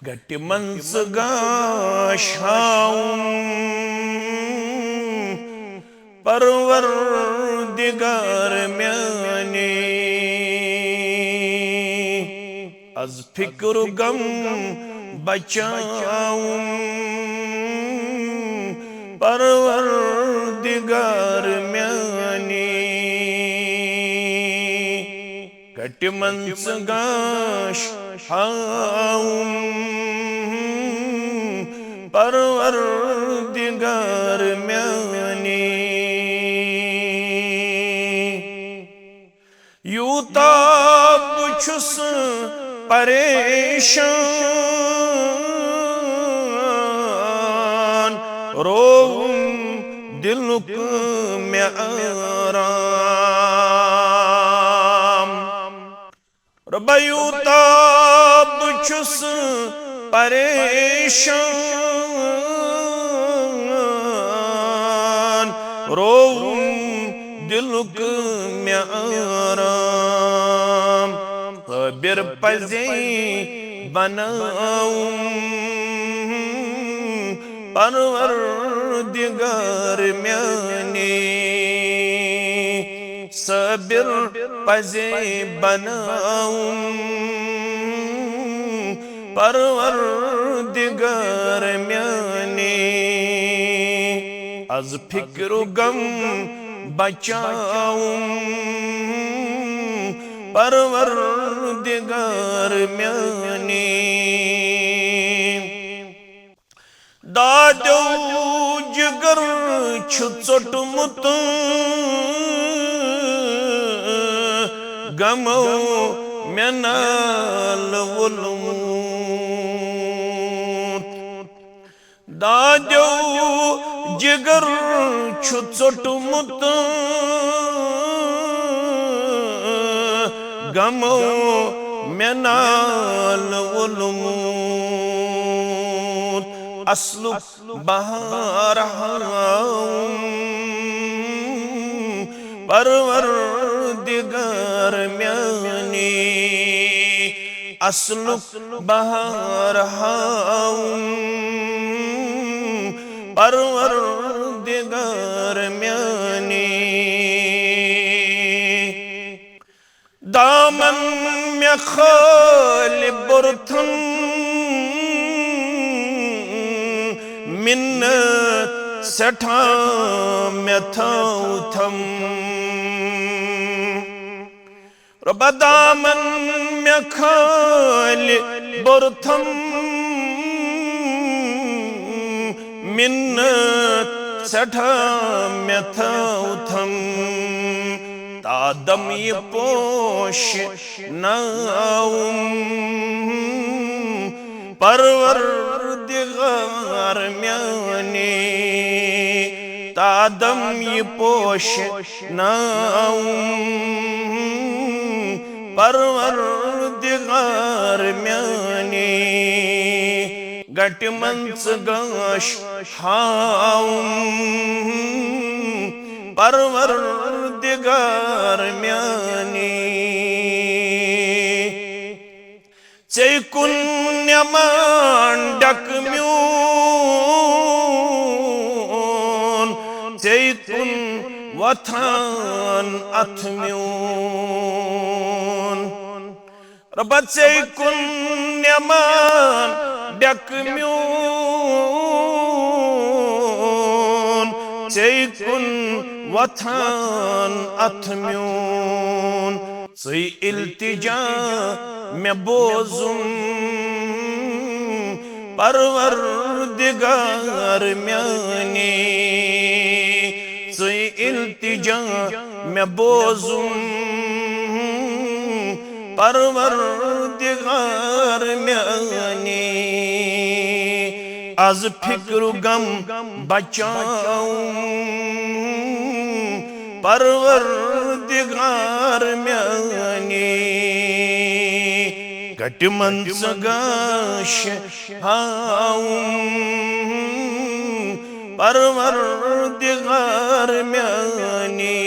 गटिमंस गाशाऊं परवरदिगार म्याने अज फिक्र गम बचाऊं परवरदिगार म्याने गटिमंस गाशाऊं परवरदिगार म्याने यूता बुछुस परेशान रोऊं दिलुक में आराम रब्बा यूता बुछुस परेशान रोऊं दिलुक में आराम सबीर पज़े बनाऊं परवरदिगार म्याने सबीर पज़े बनाऊं परवरदिगार म्याने अज फिक्र गम बचाऊं परवरदिगार म्याने दादो जिगर छु चोटमुत गमो मेनाल वोलमूत दादो जिगर छु चोटमुत गमो मेनाल वोलमूत असलु बहाराऊं परवरदिगार म्याने असलु बहाराऊं परवरदिगार म्याने दामन में खाल बुरथन मिन्नत सठा में थाऊं थम रब्बा दामन में खाल बुरथन मिन्नत सठा में थाऊं थम तादम ये पोश नाऊं परवरदिगार म्याने तादम ये पोश नाऊं परवरदिगार म्याने गटिमंस गाशाऊं परवरदिगार म्याने चैकुन्यमान डकम्यून चैकुन वथान अथम्यून रब्बा चैकुन्यमान डकम्यून चैकुन वथान अथम्यून सी इल्तिजा में बोजुम परवरदिगार म्याने सी इल्तिजा में बोजुम परवरदिगार म्याने आज फिक्र गम बचाऊं परवरदिगार म्याने गटिमंस गाशाऊं परवरदिगार म्याने